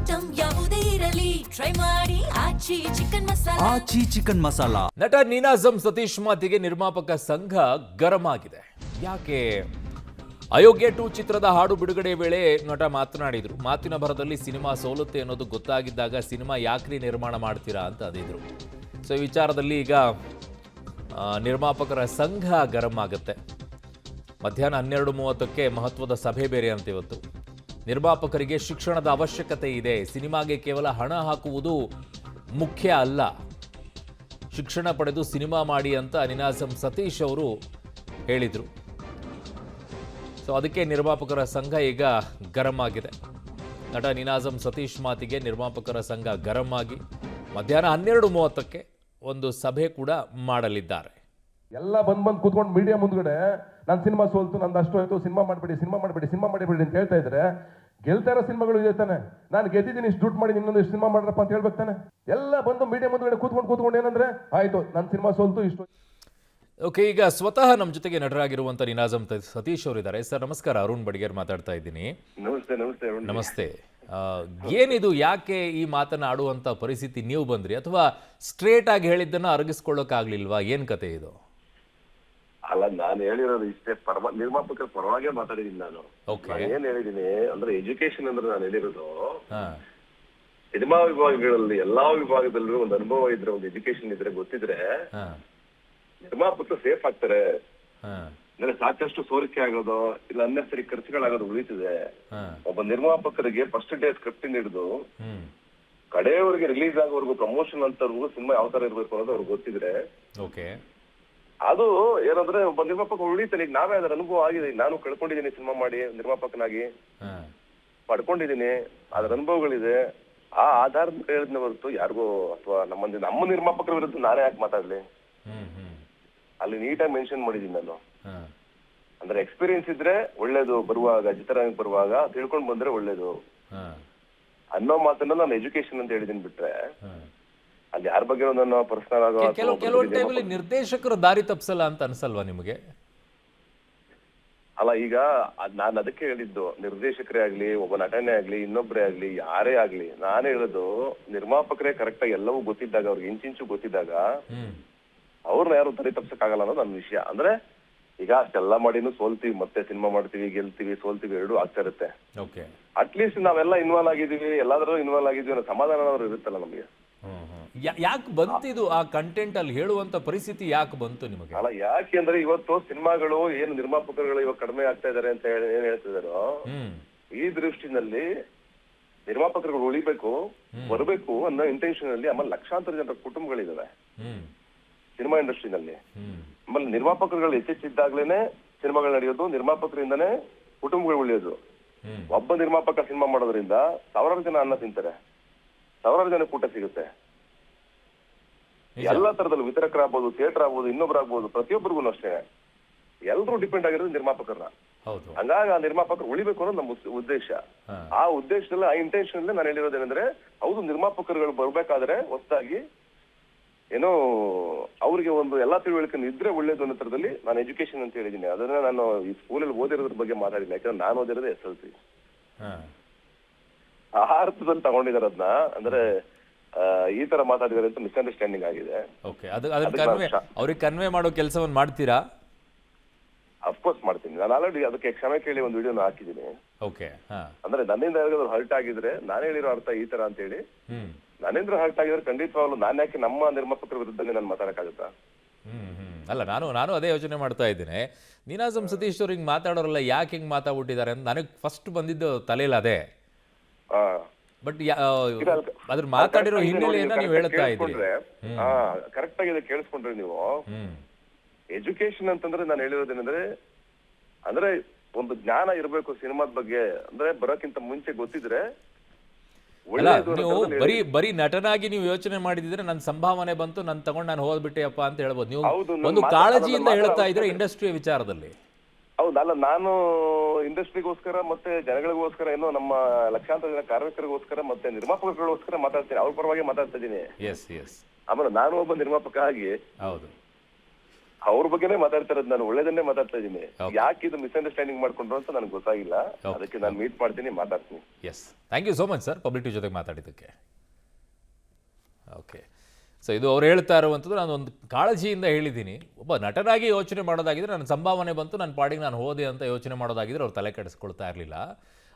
Item ಯಾವುದೇ ಇರಲಿ try ಮಾಡಿ ಆಚಿ ಚಿಕನ್ ಮಸಾಲಾ. ನಟ ನೀನಾಜಂ ಸತೀಶ್ ಮಾತಿಗೆ ನಿರ್ಮಾಪಕ ಸಂಘ ಗರಂ ಆಗಿದೆ. ಯಾಕೆ? ಅಯೋಗ್ಯ 2 ಚಿತ್ರದ ಹಾಡು ಬಿಡುಗಡೆ ವೇಳೆ ನಟ ಮಾತನಾಡಿದ್ರು. ಮಾತಿನ ಭರದಲ್ಲಿ ಸಿನಿಮಾ ಸೋಲುತ್ತೆ ಅನ್ನೋದು ಗೊತ್ತಾಗಿದ್ದಾಗ ಸಿನಿಮಾ ಯಾಕ್ರಿ ನಿರ್ಮಾಣ ಮಾಡ್ತೀರಾ ಅಂತ ಅದಿದ್ರು. ಸೊ ಈ ವಿಚಾರದಲ್ಲಿ ಈಗ ನಿರ್ಮಾಪಕರ ಸಂಘ ಗರಂ ಆಗುತ್ತೆ. ಮಧ್ಯಾಹ್ನ 12:30ಕ್ಕೆ ಮಹತ್ವದ ಸಭೆ ಬೇರೆ ಅಂತ ಇವತ್ತು. ನಿರ್ಮಾಪಕರಿಗೆ ಶಿಕ್ಷಣದ ಅವಶ್ಯಕತೆ ಇದೆ. ಸಿನಿಮಾಗೆ ಕೇವಲ ಹಣ ಹಾಕುವುದು ಮುಖ್ಯ ಅಲ್ಲ, ಶಿಕ್ಷಣ ಪಡೆದು ಸಿನಿಮಾ ಮಾಡಿ ಅಂತ ನೀನಾಜಂ ಸತೀಶ್ ಅವರು ಹೇಳಿದರು. ಸೊ ಅದಕ್ಕೆ ನಿರ್ಮಾಪಕರ ಸಂಘ ಈಗ ಗರಂ ಆಗಿದೆ. ನಟ ನೀನಾಜಂ ಸತೀಶ್ ಮಾತಿಗೆ ನಿರ್ಮಾಪಕರ ಸಂಘ ಗರಂ ಆಗಿ ಮಧ್ಯಾಹ್ನ 12:30ಕ್ಕೆ ಒಂದು ಸಭೆ ಕೂಡ ಮಾಡಲಿದ್ದಾರೆ. ಎಲ್ಲ ಬಂದ್ ಕೂತ್ಕೊಂಡು ಮೀಡಿಯಾ ಮುಂದ್ಗಡೆ ನಾನು ಸಿನಿಮಾ ಸೋಲ್ತು, ನಂದು ಅಷ್ಟು ಆಯ್ತು, ಸಿನಿಮಾ ಮಾಡಬೇಡಿ ಅಂತ ಹೇಳ್ತಾ ಇದ್ರೆ ಗೆಲ್ತಾ ಇರೋ ಸಿನಿಮಾಗಳು ಇದೆ ತಾನೆ. ನಾನು ಗೆದ್ದಿದ್ದೀನಿ, ಇಷ್ಟು ದುಡ್ಡು ಮಾಡಿ ಇನ್ನೊಂದು ಇಷ್ಟು ಸಿನಿಮಾ ಮಾಡ್ರಪ್ಪ ಅಂತ ಹೇಳ್ಬೇಕು ತಾನೆ. ಎಲ್ಲ ಬಂದು ಮೀಡಿಯಾ ಮುಂದ್ಗಡೆ ಕೂತ್ಕೊಂಡು ಏನಂದ್ರೆ ಆಯ್ತು ನನ್ನ ಸಿನಿಮಾ ಸೋಲ್ತು ಇಷ್ಟು. ಓಕೆ, ಈಗ ಸ್ವತಃ ನಮ್ಮ ಜೊತೆಗೆ ನಟರಾಗಿರುವಂಥ ನೀನಾಜಂ ಸತೀಶ್ ಅವರಿದ್ದಾರೆ. ಸರ್ ನಮಸ್ಕಾರ, ಅರುಣ್ ಬಡಿಗೇರ್ ಮಾತಾಡ್ತಾ ಇದ್ದೀನಿ. ನಮಸ್ತೆ. ಏನಿದು, ಯಾಕೆ ಈ ಮಾತನ್ನ ಆಡುವಂಥ ಪರಿಸ್ಥಿತಿ ನೀವು ಬಂದ್ರಿ, ಅಥವಾ ಸ್ಟ್ರೇಟ್ ಆಗಿ ಹೇಳಿದ್ದನ್ನ ಅರಗಿಸ್ಕೊಳ್ಳೋಕ್ಕಾಗ್ಲಿಲ್ವಾ? ಏನ್ ಕತೆ ಇದು? ಅಲ್ಲ, ನಾನು ಹೇಳಿರೋದು ಇಷ್ಟೇ, ನಿರ್ಮಾಪಕರ ಪರವಾಗೇ ಮಾತಾಡಿದೀನಿ ನಾನು. ಏನ್ ಹೇಳಿದೀನಿ ಅಂದ್ರೆ ಎಜುಕೇಶನ್ ಅಂದ್ರೆ ನಾನು ಹೇಳಿರೋದು ಸಿನಿಮಾ ವಿಭಾಗಗಳಲ್ಲಿ ಎಲ್ಲಾ ವಿಭಾಗದಲ್ಲೂ ಒಂದು ಅನುಭವ ಇದ್ರೆ, ಒಂದು ಎಜುಕೇಶನ್ ಇದ್ರೆ, ಗೊತ್ತಿದ್ರೆ ನಿರ್ಮಾಪಕರು ಸೇಫ್ ಆಗ್ತಾರೆ. ಅಂದ್ರೆ ಸಾಕಷ್ಟು ಸೋರಿಕೆ ಆಗೋದು ಇಲ್ಲ ಅನ್ನೆಸರಿ ಖರ್ಚುಗಳಾಗೋದು ಉಳಿತಿದೆ. ಒಬ್ಬ ನಿರ್ಮಾಪಕರಿಗೆ ಫಸ್ಟ್ ಡೇ ಸ್ಕ್ರಿಪ್ಟಿಂಗ್ ಹಿಡಿದು ಕಡೆಯವರೆಗೆ ರಿಲೀಸ್ ಆಗೋವರೆಗೂ ಪ್ರಮೋಷನ್ ಅಂತವರೆಗೂ ಸಿನಿಮಾ ಯಾವ ತರ ಇರ್ಬೇಕು ಅನ್ನೋದು ಅವ್ರಿಗೆ ಗೊತ್ತಿದ್ರೆ ಅದು ಏನಂದ್ರೆ ಒಬ್ಬ ನಿರ್ಮಾಪಕ ಉಳಿತಾನೆ. ಈಗ ನಾವೇ ಅದರ ಅನುಭವ ಆಗಿದೆ. ನಾನು ಕಳ್ಕೊಂಡಿದ್ದೀನಿ ಸಿನಿಮಾ ಮಾಡಿ, ನಿರ್ಮಾಪಕನಾಗಿ ಪಡ್ಕೊಂಡಿದ್ದೀನಿ, ಅದರ ಅನುಭವಗಳಿದೆ. ಆ ಆಧಾರದ ಹೇಳಿದ್ನ ಹೊರತು ಯಾರಿಗೂ ಅಥವಾ ನಮ್ಮ ನಿರ್ಮಾಪಕರ ವಿರುದ್ಧ ನಾನೇ ಯಾಕೆ ಮಾತಾಡ್ಲಿ? ಅಲ್ಲಿ ನೀಟಾಗಿ ಮೆನ್ಷನ್ ಮಾಡಿದೀನಿ ನಾನು. ಅಂದ್ರೆ ಎಕ್ಸ್ಪೀರಿಯನ್ಸ್ ಇದ್ರೆ ಒಳ್ಳೇದು, ಬರುವಾಗ ಚಿತ್ರರಂಗ ಬರುವಾಗ ತಿಳ್ಕೊಂಡ್ ಬಂದ್ರೆ ಒಳ್ಳೇದು ಅನ್ನೋ ಮಾತನ್ನ ನಾನು ಎಜುಕೇಶನ್ ಅಂತ ಹೇಳಿದೀನಿ. ಬಿಟ್ರೆ ಅಲ್ಲಿ ಯಾರ ಬಗ್ಗೆ ನನ್ನ ಪರ್ಸನಲ್ ಆಗೋ ಕೆಲವು ಟೈಮಲ್ಲಿ ನಿರ್ದೇಶಕರು ದಾರಿ ತಪ್ಪಿಸಲ್ಲ ಅಂತ ಅನ್ಸಲ್ವಾ ನಿಮಗೆ? ಅಲ್ಲ, ಈಗ ನಾನು ಅದಕ್ಕೆ ಹೇಳಿದ್ದು, ನಿರ್ದೇಶಕರೇ ಆಗ್ಲಿ, ಒಬ್ಬ ನಟನೆ ಆಗ್ಲಿ, ಇನ್ನೊಬ್ಬರೇ ಆಗ್ಲಿ, ಯಾರೇ ಆಗ್ಲಿ, ನಾನೇ ಹೇಳೋದು ನಿರ್ಮಾಪಕರೇ ಕರೆಕ್ಟ್ ಆಗಿ ಎಲ್ಲವೂ ಗೊತ್ತಿದ್ದಾಗ, ಅವ್ರಿಗೆ ಇಂಚಿಂಚು ಗೊತ್ತಿದ್ದಾಗ ಅವ್ರನ್ನ ಯಾರು ದಾರಿ ತಪ್ಸಕ್ಕಾಗಲ್ಲ ಅನ್ನೋದು ನನ್ನ ವಿಷಯ. ಅಂದ್ರೆ ಈಗ ಅಷ್ಟೆಲ್ಲ ಮಾಡಿನೂ ಸೋಲ್ತೀವಿ, ಮತ್ತೆ ಸಿನಿಮಾ ಮಾಡ್ತೀವಿ, ಗೆಲ್ತೀವಿ, ಸೋಲ್ತೀವಿ, ಎರಡೂ ಆಗ್ತಾ ಇರುತ್ತೆ. ಅಟ್ಲೀಸ್ಟ್ ನಾವೆಲ್ಲ ಇನ್ವಾಲ್ವ್ ಆಗಿದೀವಿ, ಎಲ್ಲಾದ್ರೂ ಇನ್ವಾಲ್ವ್ ಆಗಿದೀವಿ ಅನ್ನೋ ಸಮಾಧಾನ ಇರುತ್ತಲ್ಲ ನಮಗೆ. ಯಾಕೆ ಬಂತಿದು ಆ ಕಂಟೆಂಟ್ ಅಲ್ಲಿ ಹೇಳುವಂತ ಪರಿಸ್ಥಿತಿ ಯಾಕೆ ಬಂತು ನಿಮಗೆ? ಅಲ್ಲ, ಯಾಕೆ ಅಂದ್ರೆ ಇವತ್ತು ಸಿನಿಮಾಗಳು ಏನು ನಿರ್ಮಾಪಕರುಗಳು ಇವಾಗ ಕಡಿಮೆ ಆಗ್ತಾ ಇದಾರೆ ಅಂತ ಹೇಳಿ ಏನ್ ಹೇಳ್ತಿದಾರೋ, ಈ ದೃಷ್ಟಿನಲ್ಲಿ ನಿರ್ಮಾಪಕರುಗಳು ಉಳಿಬೇಕು, ಬರಬೇಕು ಅನ್ನೋ ಇಂಟೆನ್ಷನ್ ಅಲ್ಲಿ ಆಮೇಲೆ ಲಕ್ಷಾಂತರ ಜನರ ಕುಟುಂಬಗಳಿದಾವೆ ಸಿನಿಮಾ ಇಂಡಸ್ಟ್ರಿನಲ್ಲಿ. ಆಮೇಲೆ ನಿರ್ಮಾಪಕರುಗಳು ಹೆಚ್ಚೆಚ್ಚಿದ್ದಾಗ್ಲೇನೆ ಸಿನಿಮಾಗಳು ನಡೆಯೋದು, ನಿರ್ಮಾಪಕರಿಂದಾನೇ ಕುಟುಂಬಗಳು ಉಳಿಯೋದು. ಒಬ್ಬ ನಿರ್ಮಾಪಕ ಸಿನಿಮಾ ಮಾಡೋದ್ರಿಂದ ಸಾವಿರಾರು ಜನ ಅನ್ನ ತಿಂತಾರೆ, ಸಾವಿರಾರು ಜನ ಊಟ ಸಿಗುತ್ತೆ. ಎಲ್ಲಾ ತರದಲ್ಲಿ ವಿತರಕರಾಗ್ಬೋದು, ಥಿಯೇಟರ್ ಆಗ್ಬೋದು, ಇನ್ನೊಬ್ರಾಗ್ಬೋದು, ಪ್ರತಿಯೊಬ್ಬರಿಗೂ ಅಷ್ಟೇ ಎಲ್ರೂ ಡಿಪೆಂಡ್ ಆಗಿರೋದು ನಿರ್ಮಾಪಕರನ್ನ. ಹಂಗಾಗಿ ಆ ನಿರ್ಮಾಪಕರು ಉಳಿಬೇಕು ಅನ್ನೋದು ನಮ್ಮ ಉದ್ದೇಶ. ಆ ಉದ್ದೇಶದಲ್ಲಿ, ಆ ಇಂಟೆನ್ಷನ್ ಅಲ್ಲಿ ನಾನು ಹೇಳಿರೋದೇನೆಂದ್ರೆ, ಹೌದು ನಿರ್ಮಾಪಕರುಗಳು ಬರ್ಬೇಕಾದ್ರೆ ಹೊಸದಾಗಿ ಏನೋ ಅವ್ರಿಗೆ ಒಂದು ಎಲ್ಲಾ ತಿಳುವಳಿಕೆ ಇದ್ರೆ ಒಳ್ಳೇದು ಅನ್ನೋ ತರದಲ್ಲಿ ನಾನು ಎಜುಕೇಶನ್ ಅಂತ ಹೇಳಿದೀನಿ. ಅದನ್ನ ನಾನು ಈ ಸ್ಕೂಲಲ್ಲಿ ಓದಿರೋದ್ರ ಬಗ್ಗೆ ಮಾತಾಡಿಲ್ಲ, ಯಾಕಂದ್ರೆ ನಾನು ಓದಿರೋದೇ SLC. ಆ ಅರ್ಥದಲ್ಲಿ ತಗೊಂಡಿದ್ದಾರೆ ಅದನ್ನ. ಅಂದ್ರೆ ಈ ತರ ಮಾತಾಡಿದಾರೆ ಅಂತ ಮಿಸ್ಅಂಡರ್ಸ್ಟ್ಯಾಂಡಿಂಗ್ ಆಗಿದೆ. ಅವ್ರಿಗೆ ಕನ್ವೆ ಮಾಡೋ ಕೆಲಸವನ್ನು ಮಾಡ್ತೀರಾ? ಅಫ್ಕೋರ್ಸ್ ಮಾಡ್ತೀನಿ. ನಾನು ಆಲ್ರೆಡಿ ಅದಕ್ಕೆ ಕ್ಷಮೆ ಕೇಳಿ ಒಂದು ವಿಡಿಯೋನ ಹಾಕಿದ್ದೀನಿ. ಅಂದ್ರೆ ನನ್ನಿಂದ ಯಾರಿಗಾದ್ರು ಹರ್ಟ್ ಆಗಿದ್ರೆ ನಾನು ಹೇಳಿರೋ ಅರ್ಥ ಈ ತರ ಅಂತ ಹೇಳಿ, ನನ್ನಿಂದ ಹರ್ಟ್ ಆಗಿದ್ರೆ ಖಂಡಿತವಾಗ್ಲು ನಾನು ಯಾಕೆ ನಮ್ಮ ನಿರ್ಮಾಪಕರ ವಿರುದ್ಧನೇ ನಾನು ಮಾತಾಡಕ್ಕಾಗುತ್ತಾ? ಅಲ್ಲ, ನಾನು ಅದೇ ಯೋಚನೆ ಮಾಡ್ತಾ ಇದ್ದೇನೆ. ನೀನಾಜಂ ಸತೀಶ್ ಅವ್ರು ಹಿಂಗ್ ಮಾತಾಡೋರಲ್ಲ, ಯಾಕೆ ಹಿಂಗ್ ಮಾತಾಡ್ಬಿಟ್ಟಿದ್ದಾರೆ ಅಂತ ನನಗೆ ಫಸ್ಟ್ ಬಂದಿದ್ದು ತಲೆಯಲ್ಲಿ ಅದೇ. ಬಟ್ ಅದ್ರ ಮಾತಾಡಿರೋ ಹಿನ್ನೆಲೆಯನ್ನ ನೀವು ಹೇಳ್ತಾ ಇದ್ದೀರಿ. ಕರೆಕ್ಟ್ ಆಗಿದೆ, ಕೇಳಿಸ್ಕೊಂಡ್ರೆ ನೀವು. ಎಜುಕೇಶನ್ ಅಂತಂದ್ರೆ ನಾನು ಹೇಳಿರೋದೇನಂದ್ರೆ, ಅಂದ್ರೆ ಒಂದು ಜ್ಞಾನ ಇರಬೇಕು ಸಿನಿಮಾದ ಬಗ್ಗೆ. ಅಂದ್ರೆ ಬರೋಕ್ಕಿಂತ ಮುಂಚೆ ಗೊತ್ತಿದ್ರೆ ನೀವು ಬರೀ ನಟನಾಗಿ ನೀವು ಯೋಚನೆ ಮಾಡಿದ್ರೆ ನನ್ನ ಸಂಭಾವನೆ ಬಂತು, ನಾನು ತಗೊಂಡು ನಾನು ಹೋದ್ಬಿಟ್ಟೆಯಪ್ಪ ಅಂತ ಹೇಳ್ಬೋದು. ನೀವು ಒಂದು ಕಾಳಜಿಯಿಂದ ಹೇಳ್ತಾ ಇದ್ರೆ ಇಂಡಸ್ಟ್ರಿಯ ವಿಚಾರದಲ್ಲಿ. ಹೌದಲ್ಲ, ನಾನು ಇಂಡಸ್ಟ್ರಿಗೋಸ್ಕರ ಮತ್ತೆ ಜನಗಳಿಗೋಸ್ಕರ, ಏನೋ ನಮ್ಮ ಲಕ್ಷಾಂತರ ಜನ ಕಾರ್ಮಿಕರಿಗೋಸ್ಕರ ಮತ್ತೆ ನಿರ್ಮಾಪಕರಿಗೋಸ್ಕರ ಮಾತಾಡ್ತೀನಿ, ಅವ್ರ ಪರವಾಗಿ ಮಾತಾಡ್ತಾ ಇದ್ದೀನಿ. ಆಮೇಲೆ ನಾನು ಒಬ್ಬ ನಿರ್ಮಾಪಕ ಆಗಿ ಅವ್ರ ಬಗ್ಗೆನೇ ಮಾತಾಡ್ತಾ ಇರೋದು, ನಾನು ಒಳ್ಳೇದನ್ನೇ ಮಾತಾಡ್ತಾ ಇದ್ದೀನಿ. ಯಾಕೆ ಇದು ಮಿಸ್ಅಂಡರ್ಸ್ಟ್ಯಾಂಡಿಂಗ್ ಮಾಡ್ಕೊಂಡ್ರು ಅಂತ ನನಗೆ ಗೊತ್ತಾಗಿಲ್ಲ. ಅದಕ್ಕೆ ನಾನು ಮೀಟ್ ಮಾಡ್ತೀನಿ, ಮಾತಾಡ್ತೀನಿ. Yes, thank you so much sir public TV ಜೊತೆಗೆ ಮಾತಾಡಿದ್ದಕ್ಕೆ. ಓಕೆ, ಸೊ ಇದು ಅವ್ರು ಹೇಳ್ತಾ ಇರುವಂಥದ್ದು ನಾನು ಒಂದು ಕಾಳಜಿಯಿಂದ ಹೇಳಿದ್ದೀನಿ. ಒಬ್ಬ ನಟನಾಗಿ ಯೋಚನೆ ಮಾಡೋದಾಗಿದ್ರೆ ನನ್ನ ಸಂಭಾವನೆ ಬಂತು, ನನ್ನ ಪಾಡಿಗೆ ನಾನು ಹೋದೆ ಅಂತ ಯೋಚನೆ ಮಾಡೋದಾಗಿದ್ರೆ ಅವ್ರು ತಲೆ ಕೆಡಿಸ್ಕೊಳ್ತಾ ಇರಲಿಲ್ಲ.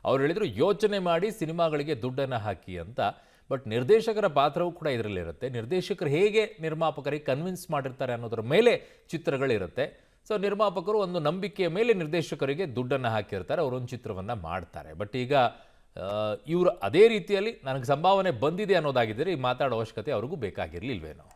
ಅವ್ರು ಹೇಳಿದ್ರು ಯೋಚನೆ ಮಾಡಿ ಸಿನಿಮಾಗಳಿಗೆ ದುಡ್ಡನ್ನು ಹಾಕಿ ಅಂತ. ಬಟ್ ನಿರ್ದೇಶಕರ ಪಾತ್ರವೂ ಕೂಡ ಇದರಲ್ಲಿರುತ್ತೆ. ನಿರ್ದೇಶಕರು ಹೇಗೆ ನಿರ್ಮಾಪಕರಿಗೆ ಕನ್ವಿನ್ಸ್ ಮಾಡಿರ್ತಾರೆ ಅನ್ನೋದ್ರ ಮೇಲೆ ಚಿತ್ರಗಳಿರುತ್ತೆ. ಸೊ ನಿರ್ಮಾಪಕರು ಒಂದು ನಂಬಿಕೆಯ ಮೇಲೆ ನಿರ್ದೇಶಕರಿಗೆ ದುಡ್ಡನ್ನು ಹಾಕಿರ್ತಾರೆ, ಅವರೊಂದು ಚಿತ್ರವನ್ನು ಮಾಡ್ತಾರೆ. ಬಟ್ ಈಗ ಇವರು ಅದೇ ರೀತಿಯಲ್ಲಿ ನನಗೆ ಸಂಭಾವನೆ ಬಂದಿದೆ ಅನ್ನೋದಾಗಿದ್ದರೆ ಈ ಮಾತಾಡೋ ಅವಶ್ಯಕತೆ ಅವ್ರಿಗೂ ಬೇಕಾಗಿರಲಿಲ್ವೇನೋ.